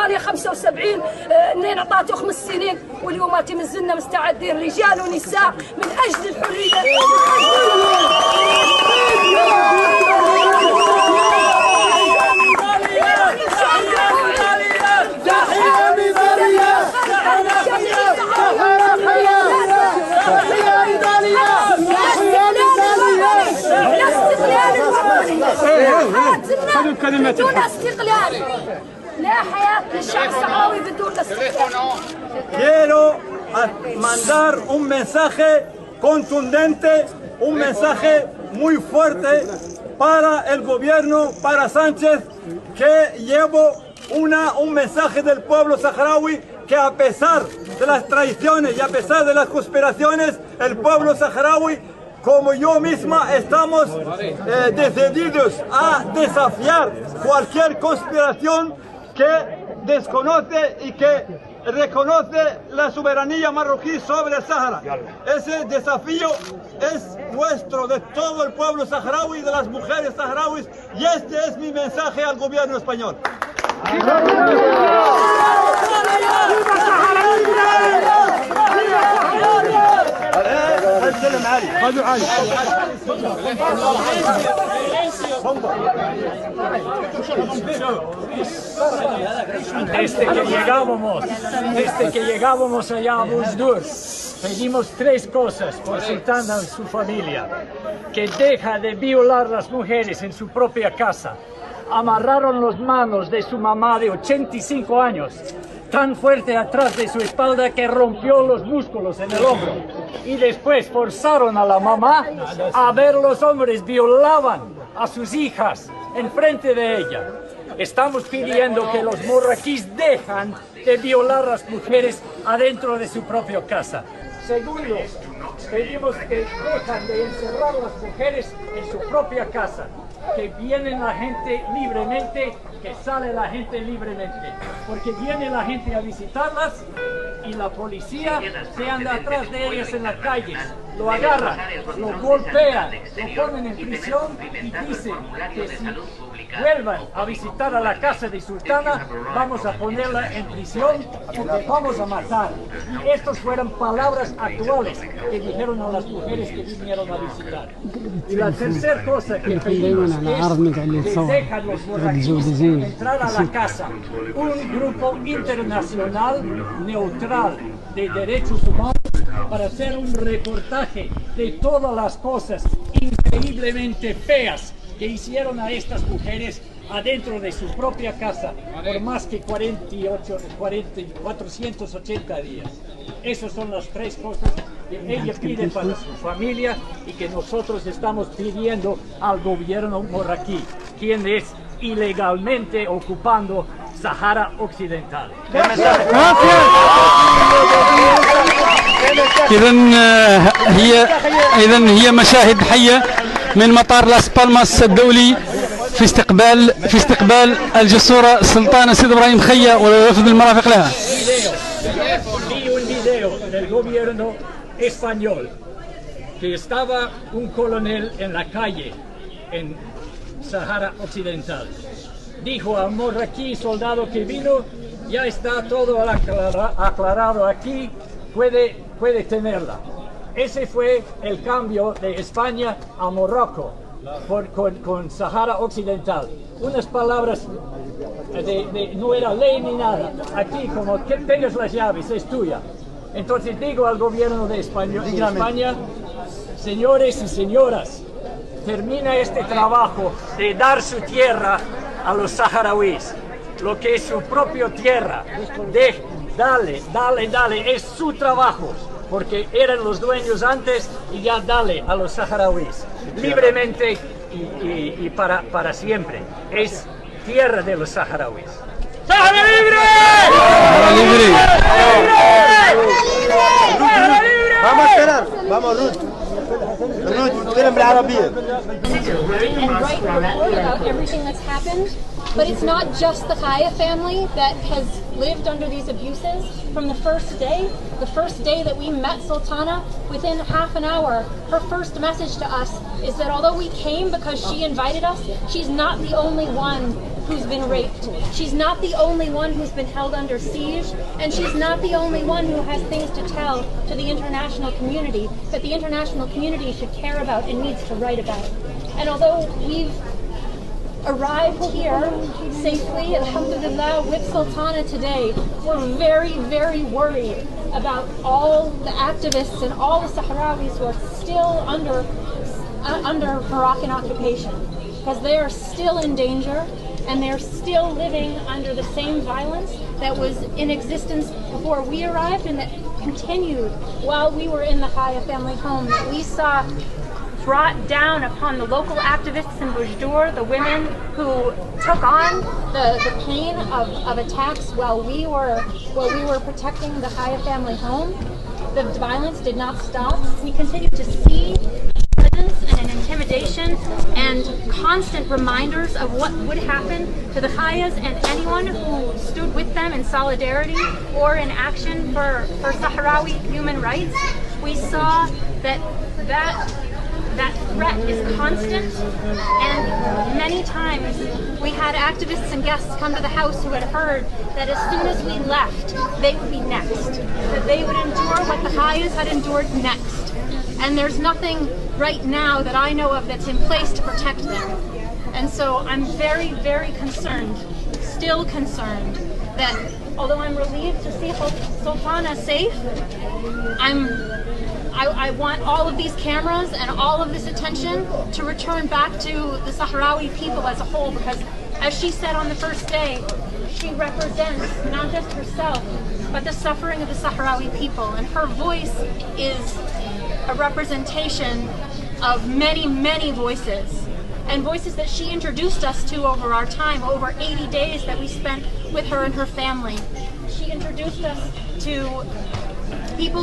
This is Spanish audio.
إيطاليا 75 منين أعطاته 5 سنين، واليوم ما زلنا مستعدين رجال ونساء من أجل الحرية. بدون استقلال لا حياة للشعب الصحراوي بدون استقلال. Quiero mandar un mensaje contundente, un mensaje muy fuerte para el gobierno, para Sánchez, que llevo un mensaje del pueblo saharaui, que a pesar de las traiciones y a pesar de las conspiraciones, el pueblo saharaui, como yo misma, estamos decididos a desafiar cualquier conspiración que desconoce y que reconoce la soberanía marroquí sobre el Sáhara. Ese desafío es nuestro, de todo el pueblo saharaui, de las mujeres saharauis, y este es mi mensaje al gobierno español. Desde que llegábamos allá a Buzdur, pedimos 3 cosas por Sultana y su familia: que deja de violar a las mujeres en su propia casa. Amarraron las manos de su mamá de 85 años tan fuerte atrás de su espalda que rompió los músculos en el hombro, y después forzaron a la mamá a ver los hombres violaban a sus hijas en frente de ella. Estamos pidiendo que los marroquíes dejan de violar a las mujeres adentro de su propia casa. Segundo, pedimos que dejan de encerrar a las mujeres en su propia casa, que viene la gente libremente, que sale la gente libremente, porque viene la gente a visitarlas y la policía se anda atrás de ellas en las calles, lo agarran, lo golpean, lo ponen en prisión y dicen que si vuelvan a visitar a la casa de Sultana, vamos a ponerla en prisión o que vamos a matar. Y estas fueron palabras actuales que dijeron a las mujeres que vinieron a visitar. Y la tercera cosa que pedimos es que dejan los marroquíes entrar a la casa, un grupo internacional neutral de derechos humanos, para hacer un reportaje de todas las cosas increíblemente feas que hicieron a estas mujeres adentro de su propia casa por más que 480 días. Esas son las 3 cosas que ella pide para su familia y que nosotros estamos pidiendo al gobierno marroquí, quien es ilegalmente ocupando Sahara Occidental. إذن هي مشاهد حية من مطار لاسبالماس الدولي في استقبال الجسورة سلطانة سيد إبراهيم خيا والوفد المرافق لها. Un video del gobierno español que estaba un coronel en la calle en Sahara Occidental. Dijo al marroquí soldado que vino: ya está todo aclarado aquí, puede tenerla. Ese fue el cambio de España a Marruecos con Sahara Occidental. Unas palabras no era ley ni nada. Aquí, como que tengas las llaves, es tuya. Entonces digo al gobierno de España, señores y señoras, termina este trabajo de dar su tierra a los saharauis, lo que es su propia tierra. Dale, es su trabajo, porque eran los dueños antes, y ya dale a los saharauis, libremente y para siempre. Es tierra de los saharauis. ¡Sahara libre! ¡Sahara libre! ¡Sahara libre! Vamos, Ruth, فيلم بالعربية. And write a report about everything that's happened. But it's not just the Khaya family that has lived under these abuses from the first day. The first day that we met Sultana, within half an hour, her first message to us is that although we came because she invited us, she's not the only one who's been raped. She's not the only one who's been held under siege, and she's not the only one who has things to tell to the international community that the international community should care about and needs to write about. And although we've arrived here safely, alhamdulillah, with Sultana today, we're very, very worried about all the activists and all the Sahrawis who are still under Moroccan occupation, because they are still in danger and they're still living under the same violence that was in existence before we arrived and that continued while we were in the Haya family home, that we saw brought down upon the local activists in Bujdur, the women who took on the pain of attacks while we were protecting the Haya family home. The violence did not stop. We continued to see presence and an intimidation and constant reminders of what would happen to the Hayas and anyone who stood with them in solidarity or in action for Sahrawi human rights. We saw that threat is constant, and many times we had activists and guests come to the house who had heard that as soon as we left, they would be next, that they would endure what the Hayas had endured next. And there's nothing right now that I know of that's in place to protect them. And so I'm very, very concerned, still concerned, that although I'm relieved to see Sultana safe, I want all of these cameras and all of this attention to return back to the Sahrawi people as a whole, because as she said on the first day, she represents not just herself, but the suffering of the Sahrawi people, and her voice is a representation of many, many voices, and voices that she introduced us to over our time, over 80 days that we spent with her and her family. She introduced us to people